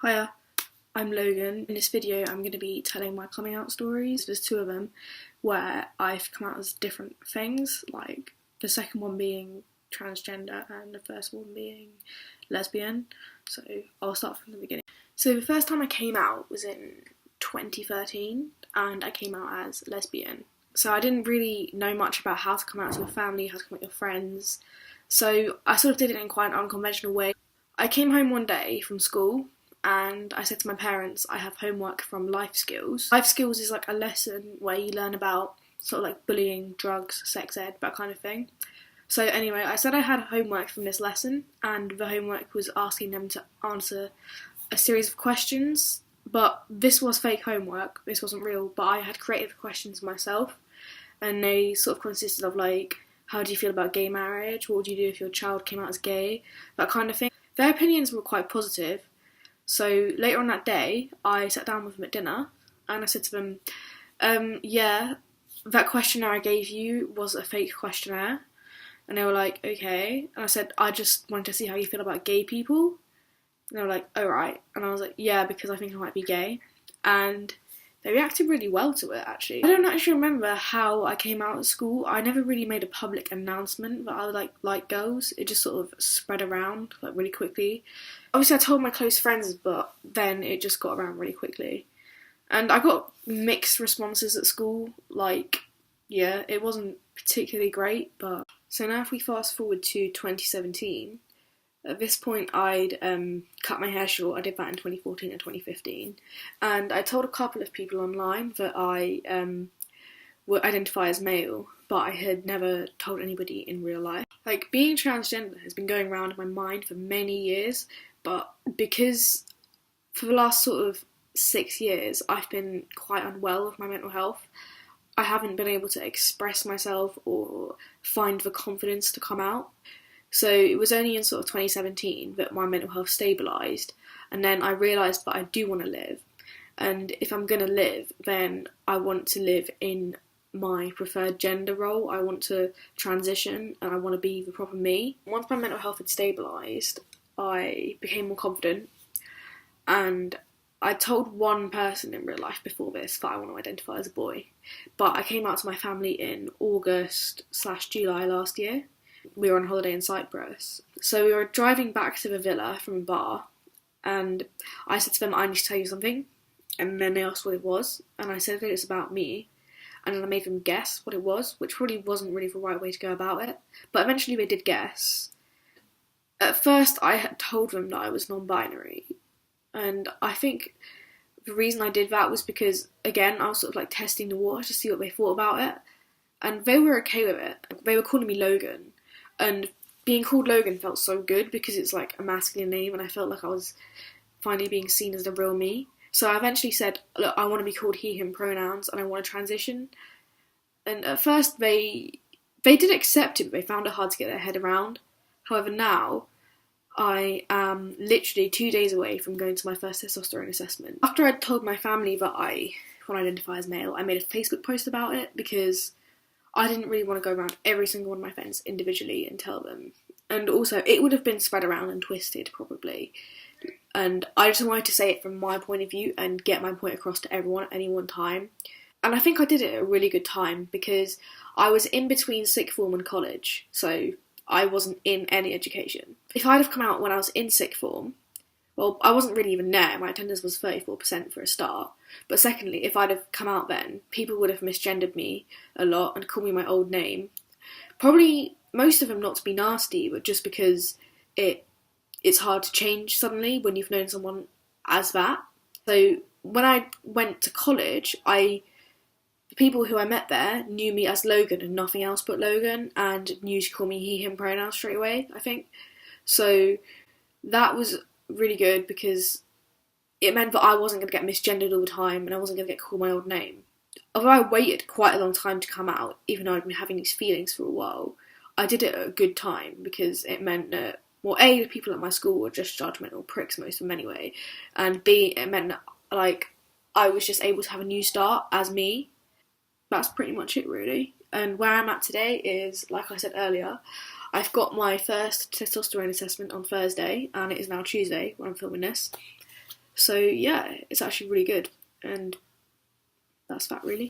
Hiya, I'm Logan. In this video I'm going to be telling my coming out stories. There's two of them where I've come out as different things, like the second one being transgender and the first one being lesbian. So I'll start from the beginning. So the first time I came out was in 2013 and I came out as lesbian. So I didn't really know much about how to come out to your family, how to come out to your friends. So I sort of did it in quite an unconventional way. I came home one day from school and I said to my parents, I have homework from life skills. Life skills is like a lesson where you learn about sort of like bullying, drugs, sex ed, that kind of thing. So anyway, I said I had homework from this lesson, and the homework was asking them to answer a series of questions, but this was fake homework, this wasn't real, but I had created the questions myself, and they sort of consisted of like, how do you feel about gay marriage, what would you do if your child came out as gay, that kind of thing. Their opinions were quite positive. So later on that day, I sat down with them at dinner and I said to them, yeah, that questionnaire I gave you was a fake questionnaire. And they were like, okay. And I said, I just wanted to see how you feel about gay people. And they were like, oh, right. And I was like, yeah, because I think I might be gay. And they reacted really well to it, actually. I don't actually remember how I came out at school. I never really made a public announcement that I like girls. It just sort of spread around like really quickly. Obviously I told my close friends, but then it just got around really quickly. And I got mixed responses at school, like, yeah, it wasn't particularly great, but... So now if we fast forward to 2017, at this point I'd cut my hair short. I did that in 2014 and 2015. And I told a couple of people online that I would identify as male, but I had never told anybody in real life. Like, being transgender has been going around in my mind for many years, but because for the last sort of 6 years I've been quite unwell with my mental health, I haven't been able to express myself or find the confidence to come out. So it was only in sort of 2017 that my mental health stabilised, and then I realised that I do want to live, and if I'm going to live, then I want to live in my preferred gender role. I want to transition and I want to be the proper me. Once my mental health had stabilised, I became more confident, and I told one person in real life before this that I want to identify as a boy, but I came out to my family in August/July last year. We were on holiday in Cyprus, so we were driving back to the villa from a bar, and I said to them, I need to tell you something, and then they asked what it was, and I said that it's about me, and then I made them guess what it was, which probably wasn't really the right way to go about it, but eventually they did guess. At first I had told them that I was non-binary, and I think the reason I did that was because, again, I was sort of like testing the water to see what they thought about it, and they were okay with it. They were calling me Logan, and being called Logan felt so good because it's like a masculine name, and I felt like I was finally being seen as the real me. So I eventually said, look, I want to be called he, him pronouns, and I want to transition. And at first they did accept it, but they found it hard to get their head around. However, now I am literally 2 days away from going to my first testosterone assessment. After I'd told my family that I want to identify as male, I made a Facebook post about it because I didn't really want to go around every single one of my friends individually and tell them. And also, it would have been spread around and twisted, probably. And I just wanted to say it from my point of view and get my point across to everyone at any one time. And I think I did it at a really good time because I was in between sixth form and college, so I wasn't in any education. If I'd have come out when I was in sixth form, well, I wasn't really even there. My attendance was 34% for a start. But secondly, if I'd have come out then, people would have misgendered me a lot and called me my old name. Probably most of them not to be nasty, but just because it's hard to change suddenly when you've known someone as that. So when I went to college, the people who I met there knew me as Logan and nothing else but Logan, and knew to call me he, him pronouns straight away, I think. So that was really good because it meant that I wasn't going to get misgendered all the time and I wasn't going to get called my old name. Although I waited quite a long time to come out, even though I'd been having these feelings for a while, I did it at a good time because it meant that, well, A, the people at my school were just judgmental pricks, most of them anyway, and B, it meant that, like, I was just able to have a new start as me. That's pretty much it, really. And where I'm at today is, like I said earlier, I've got my first testosterone assessment on Thursday, and it is now Tuesday when I'm filming this. So yeah, it's actually really good, and that's that really.